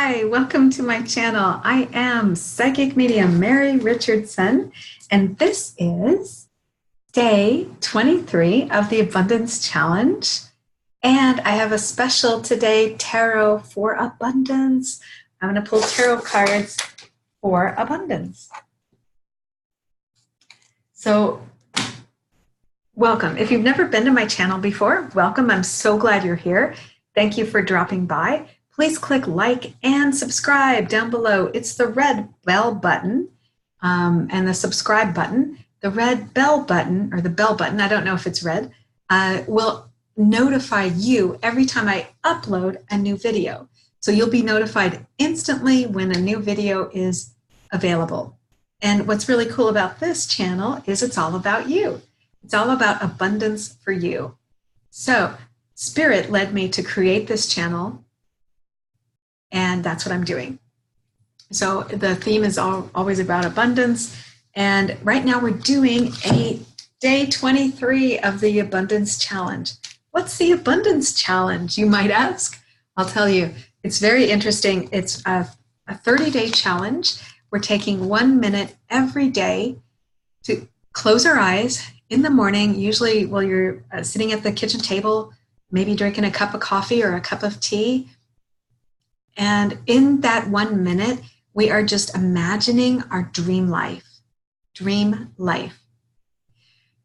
Hi, welcome to my channel. I am Psychic Medium Mary Richardson, and this is day 23 of the Abundance Challenge. And I have a special today, Tarot for Abundance. I'm going to pull tarot cards for abundance. So, welcome. If you've never been to my channel before, welcome. I'm so glad you're here. Thank you for dropping by. Please click like and subscribe down below. It's the red bell button and the subscribe button. The red bell button, or the bell button, I don't know if it's red, will notify you every time I upload a new video. So you'll be notified instantly when a new video is available. And what's really cool about this channel is it's all about you. It's all about abundance for you. So Spirit led me to create this channel, and that's what I'm doing. So the theme is always about abundance. And right now we're doing a day 23 of the Abundance Challenge. What's the Abundance Challenge, you might ask? I'll tell you. It's very interesting. It's a 30-day challenge. We're taking 1 minute every day to close our eyes in the morning, usually while you're sitting at the kitchen table, maybe drinking a cup of coffee or a cup of tea. And in that 1 minute, we are just imagining our dream life. Dream life.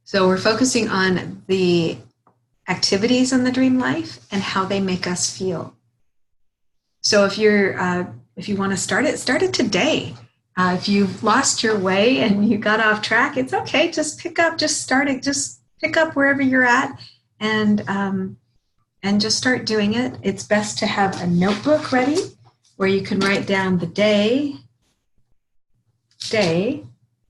So we're focusing on the activities in the dream life and how they make us feel. So if you want to start it today. If you've lost your way and you got off track, it's okay. Just pick up, just start it. Just pick up wherever you're at and just start doing it. It's best to have a notebook ready where you can write down the day,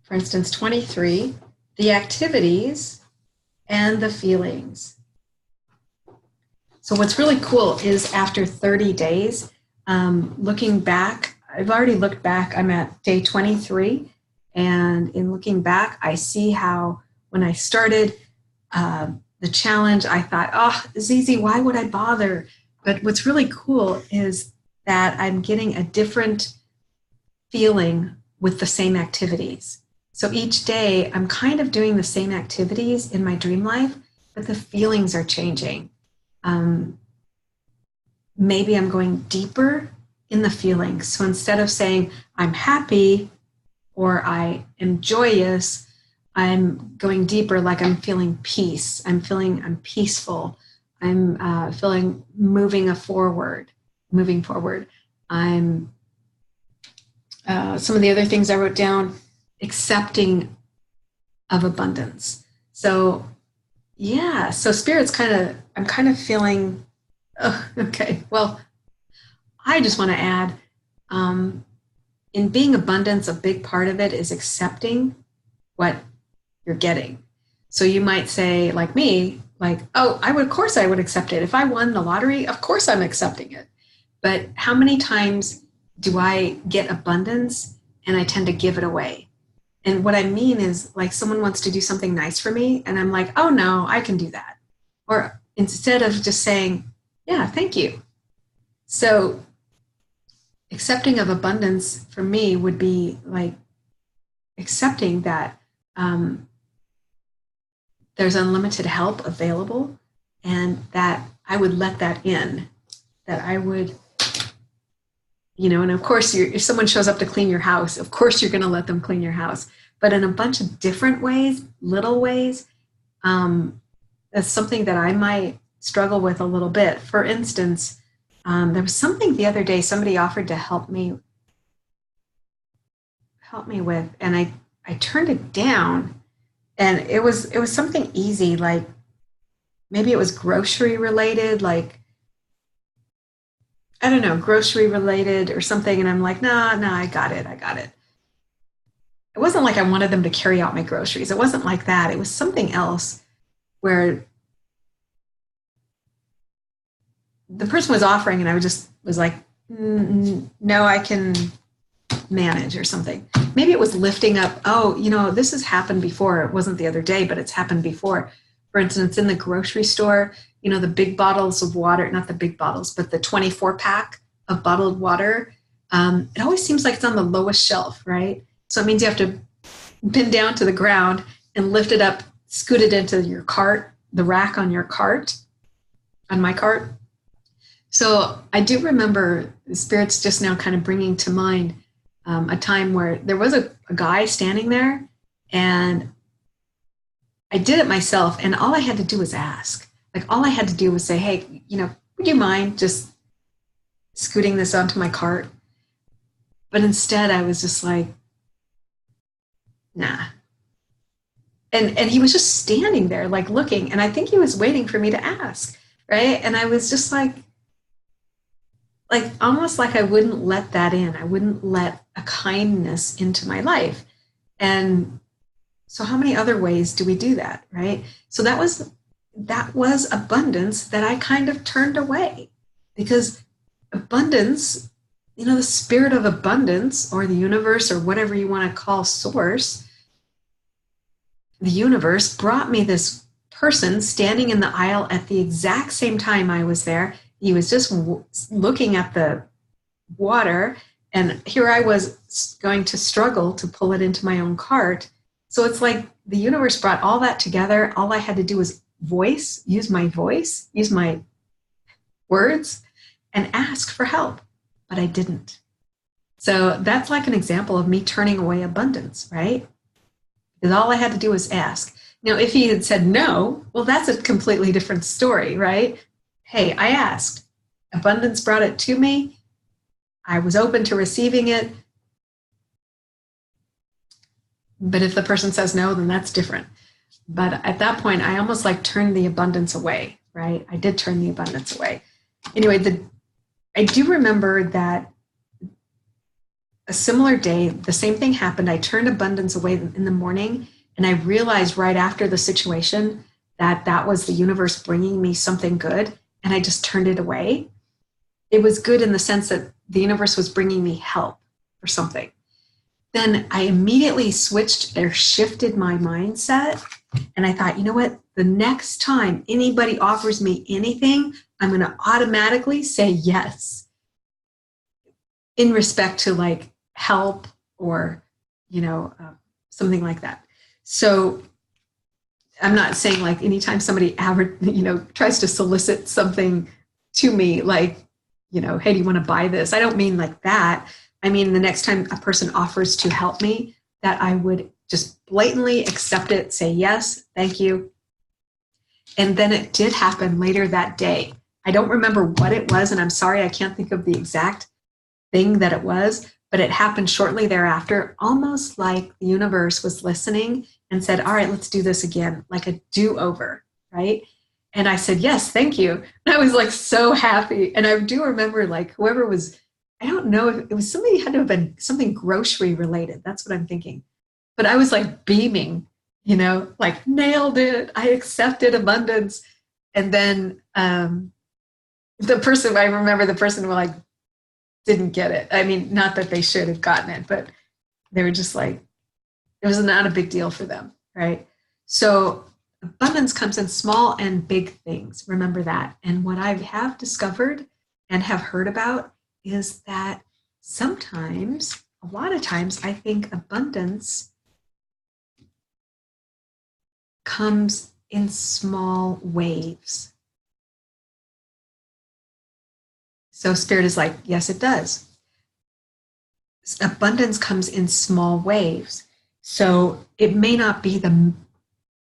for instance, 23, the activities, and the feelings. So what's really cool is after 30 days, looking back, I've already looked back, I'm at day 23, and in looking back, I see how when I started the challenge, I thought, oh, it's easy, why would I bother? But what's really cool is that I'm getting a different feeling with the same activities. So each day, I'm kind of doing the same activities in my dream life, but the feelings are changing. Maybe I'm going deeper in the feelings. So instead of saying, I'm happy or I am joyous, I'm going deeper, like I'm feeling peace. I'm peaceful. I'm feeling moving forward. I'm, some of the other things I wrote down, accepting of abundance. So yeah, so Spirit's I'm kind of feeling, oh, okay, well, I just want to add, in being abundance, a big part of it is accepting what you're getting. So you might say, like me, like, oh, of course I would accept it. If I won the lottery, of course I'm accepting it. But how many times do I get abundance and I tend to give it away? And what I mean is, like, someone wants to do something nice for me and I'm like, oh no, I can do that. Or instead of just saying, yeah, thank you. So accepting of abundance for me would be like accepting that there's unlimited help available and that I would let that in, that I would, and of course, if someone shows up to clean your house, of course you're going to let them clean your house. But in a bunch of different ways, little ways, that's something that I might struggle with a little bit. For instance, there was something the other day somebody offered to help me with, and I turned it down. And it was something easy, like maybe it was grocery related, like, I don't know, grocery related or something. And I'm like, no, I got it. It wasn't like I wanted them to carry out my groceries. It wasn't like that. It was something else where the person was offering and I was like, no, I can manage or something. Maybe it was lifting up, this has happened before. It wasn't the other day, but it's happened before. For instance, in the grocery store, the big bottles of water, not the big bottles, but the 24 pack of bottled water it always seems like it's on the lowest shelf, right? So it means you have to pin down to the ground and lift it up, scoot it into your cart, the rack on your cart, on my cart. So I do remember the Spirit's just now kind of bringing to mind a time where there was a guy standing there, and I did it myself, and all I had to do was ask. Like, all I had to do was say, hey, would you mind just scooting this onto my cart? But instead I was just like, nah. And he was just standing there, like, looking, and I think he was waiting for me to ask, right? And I was just like almost like I wouldn't let that in. I wouldn't let a kindness into my life. And so how many other ways do we do that, right? So that was abundance that I kind of turned away, because abundance, the spirit of abundance, or the universe, or whatever you want to call source, the universe brought me this person standing in the aisle at the exact same time I was there. He was just looking at the water, and here I was going to struggle to pull it into my own cart. So it's like the universe brought all that together. All I had to do was use my words, and ask for help, but I didn't. So that's like an example of me turning away abundance, right? Because all I had to do was ask. Now, if he had said no, well, that's a completely different story, right? Hey, I asked. Abundance brought it to me. I was open to receiving it. But if the person says no, then that's different. But at that point, I almost like turned the abundance away, right? I did turn the abundance away. Anyway, I do remember that a similar day, the same thing happened. I turned abundance away in the morning, and I realized right after the situation that was the universe bringing me something good, and I just turned it away. It was good in the sense that the universe was bringing me help or something. Then I immediately shifted my mindset, and I thought, you know what? The next time anybody offers me anything, I'm going to automatically say yes, in respect to like help or, something like that. So I'm not saying like anytime somebody tries to solicit something to me, like, hey, do you want to buy this? I don't mean like that. I mean, the next time a person offers to help me, that I would just blatantly accept it, say yes, thank you. And then it did happen later that day. I don't remember what it was, and I'm sorry, I can't think of the exact thing that it was, but it happened shortly thereafter, almost like the universe was listening and said, all right, let's do this again, like a do-over, right? And I said, yes, thank you. And I was like so happy. And I do remember like whoever was, I don't know if it was somebody, had to have been something grocery related. That's what I'm thinking. But I was like beaming, like nailed it. I accepted abundance. And then I remember the person like didn't get it. I mean, not that they should have gotten it, but they were just like, it was not a big deal for them, right? So abundance comes in small and big things. Remember that. And what I have discovered and have heard about is that sometimes, a lot of times, I think abundance comes in small waves. So Spirit is like, yes, it does. Abundance comes in small waves. So it may not be the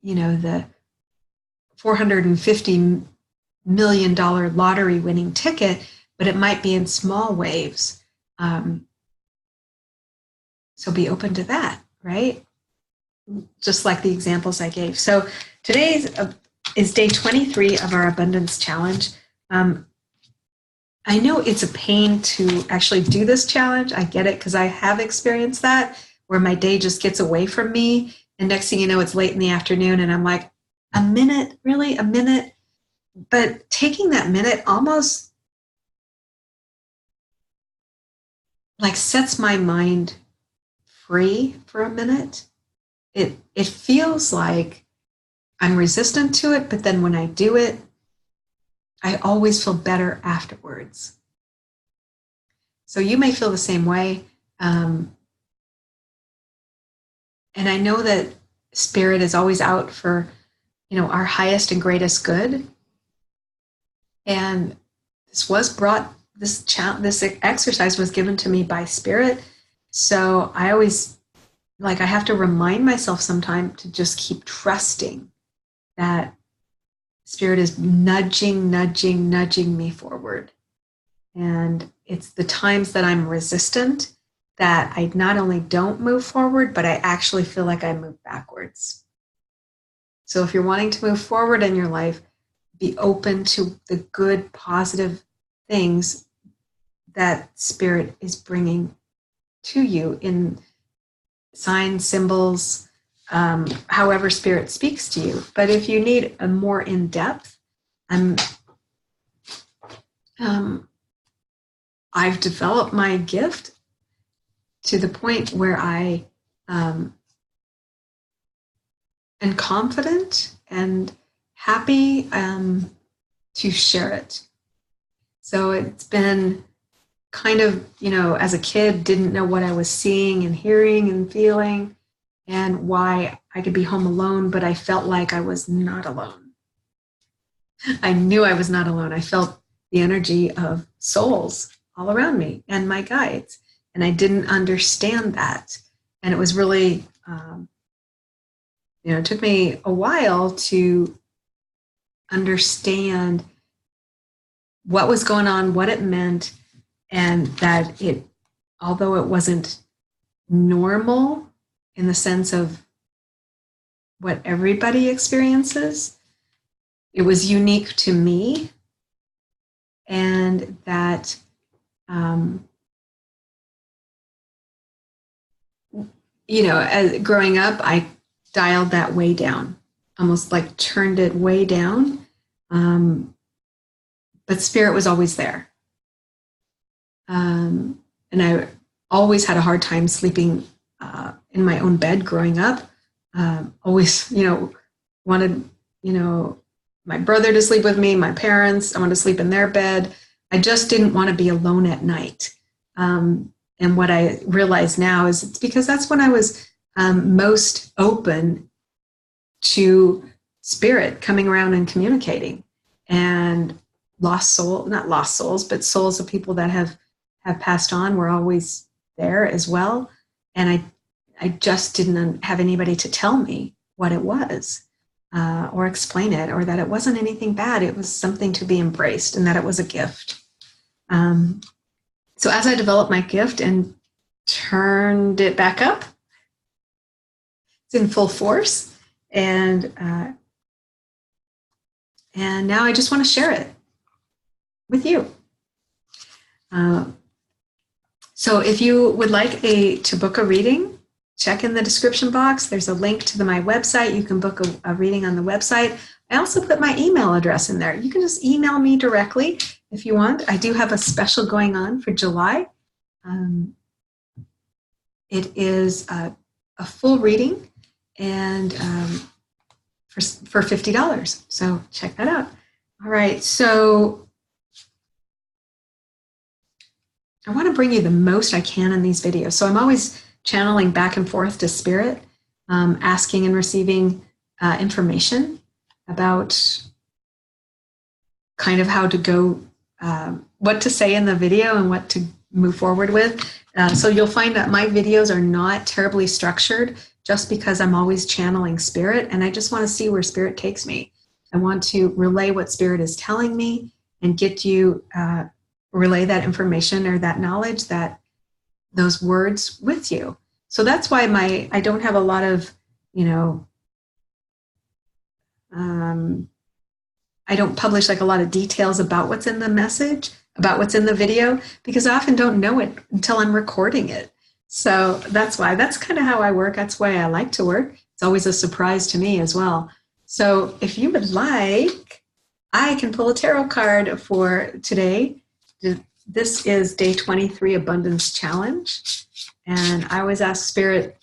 $450 million lottery winning ticket, but it might be in small waves. So be open to that, right? Just like the examples I gave. So today is day 23 of our abundance challenge. I know it's a pain to actually do this challenge. I get it, because I have experienced that, where my day just gets away from me. And next thing you know, it's late in the afternoon and I'm like, a minute, really? A minute? But taking that minute almost like sets my mind free for a minute. It feels like I'm resistant to it, but then when I do it, I always feel better afterwards. So you may feel the same way. And I know that Spirit is always out for, our highest and greatest good. And this exercise was given to me by Spirit. So I always, I have to remind myself sometime to just keep trusting that Spirit is nudging me forward. And it's the times that I'm resistant that I not only don't move forward, but I actually feel like I move backwards. So if you're wanting to move forward in your life, be open to the good, positive things that Spirit is bringing to you in signs, symbols, however Spirit speaks to you. But if you need a more in-depth, I've developed my gift to the point where I am confident and happy to share it. So it's been kind of, as a kid, didn't know what I was seeing and hearing and feeling and why I could be home alone, but I felt like I was not alone. I knew I was not alone. I felt the energy of souls all around me and my guides. And I didn't understand that. And it was really, it took me a while to understand what was going on, what it meant, and that although it wasn't normal in the sense of what everybody experiences, it was unique to me, and that as growing up, I dialed that way down, almost like turned it way down. But Spirit was always there. And I always had a hard time sleeping in my own bed growing up. Always, wanted, my brother to sleep with me, my parents, I wanted to sleep in their bed. I just didn't want to be alone at night. And what I realize now is it's because that's when I was most open to Spirit coming around and communicating. And not lost souls, but souls of people that have passed on were always there as well. And I just didn't have anybody to tell me what it was or explain it, or that it wasn't anything bad. It was something to be embraced and that it was a gift. So as I developed my gift and turned it back up, it's in full force. And now I just want to share it with you. So if you would like to book a reading, check in the description box. There's a link to my website. You can book a reading on the website. I also put my email address in there. You can just email me directly if you want. I do have a special going on for July. It is a full reading and for $50. So check that out. All right, so I want to bring you the most I can in these videos. So I'm always channeling back and forth to Spirit, asking and receiving information about kind of how to go, what to say in the video and what to move forward with. So you'll find that my videos are not terribly structured just because I'm always channeling Spirit, and I just want to see where Spirit takes me. I want to relay what Spirit is telling me and get you, relay that information or that knowledge, those words with you. So that's why I don't have a lot of, I don't publish like a lot of details about what's in the message, about what's in the video, because I often don't know it until I'm recording it. So that's kind of how I work. That's why I like to work. It's always a surprise to me as well. So if you would like, I can pull a tarot card for today. This is day 23, Abundance Challenge. And I always ask Spirit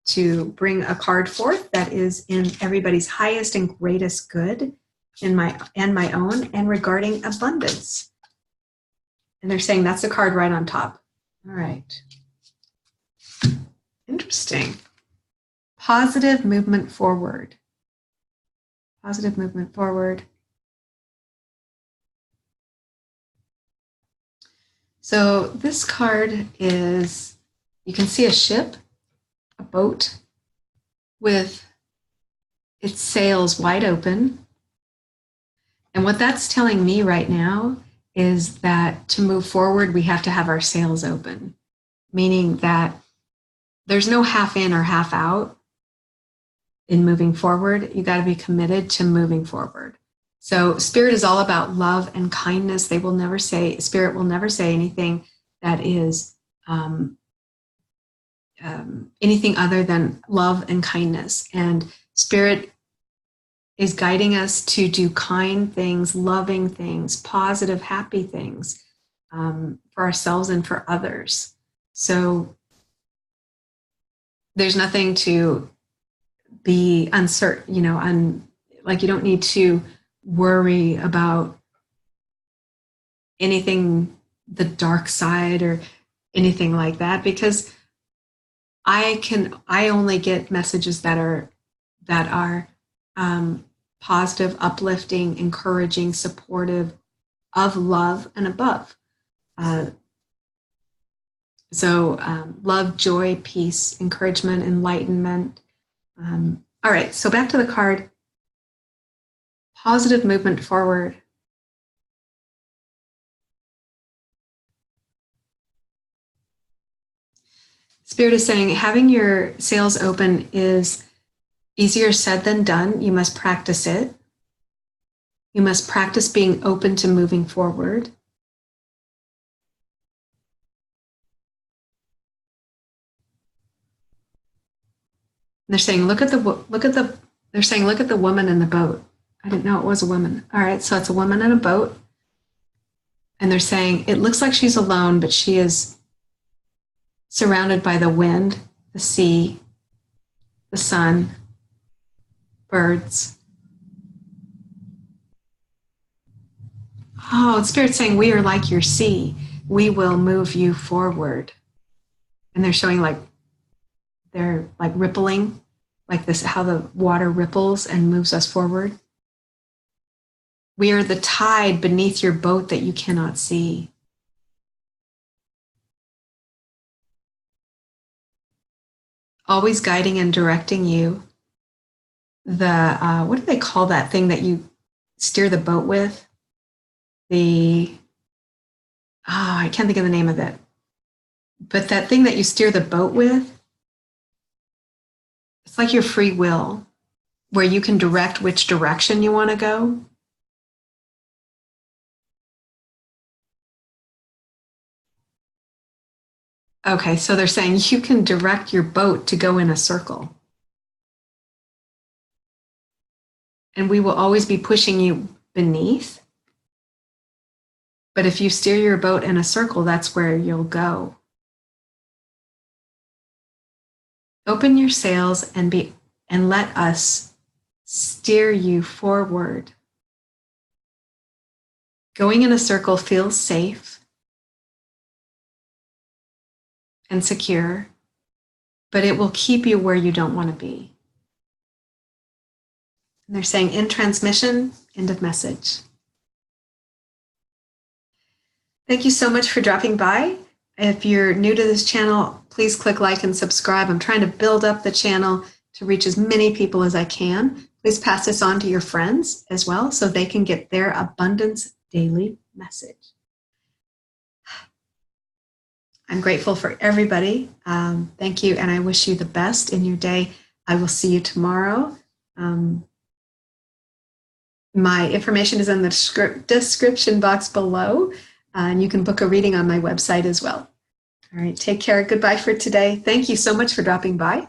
to bring a card forth that is in everybody's highest and greatest good, in my own, and regarding abundance. And they're saying that's the card right on top. All right. Interesting. Positive movement forward. Positive movement forward. So this card is, you can see a ship, a boat with its sails wide open. And what that's telling me right now is that to move forward, we have to have our sails open, meaning that there's no half in or half out in moving forward. You got to be committed to moving forward. So Spirit is all about love and kindness. They will never say, Spirit will never say anything that is anything other than love and kindness. And Spirit is guiding us to do kind things, loving things, positive, happy things for ourselves and for others. So there's nothing to be uncertain, you know, like you don't need to worry about anything, the dark side or anything like that, because I only get messages that are positive, uplifting, encouraging, supportive, of love and above. Love, joy, peace, encouragement, enlightenment. All right, so back to the card. Positive movement forward. Spirit is saying having your sails open is easier said than done. You must practice it. You must practice being open to moving forward. And they're saying, look at the woman in the boat. I didn't know it was a woman. All right, so it's a woman in a boat. And they're saying, it looks like she's alone, but she is surrounded by the wind, the sea, the sun, birds. Oh, Spirit's saying, we are like your sea. We will move you forward. And they're showing they're like rippling, like this, how the water ripples and moves us forward. We are the tide beneath your boat that you cannot see. Always guiding and directing you. What do they call that thing that you steer the boat with? I can't think of the name of it. But that thing that you steer the boat with, it's like your free will, where you can direct which direction you want to go. Okay, so they're saying you can direct your boat to go in a circle. And we will always be pushing you beneath. But if you steer your boat in a circle, that's where you'll go. Open your sails and let us steer you forward. Going in a circle feels safe and secure, but it will keep you where you don't want to be. And they're saying in transmission, end of message. Thank you so much for dropping by. If you're new to this channel, please click like and subscribe. I'm trying to build up the channel to reach as many people as I can. Please pass this on to your friends as well so they can get their abundance daily message. I'm grateful for everybody. Thank you, and I wish you the best in your day. I will see you tomorrow. My information is in the description box below, and you can book a reading on my website as well. All right, take care. Goodbye for today. Thank you so much for dropping by.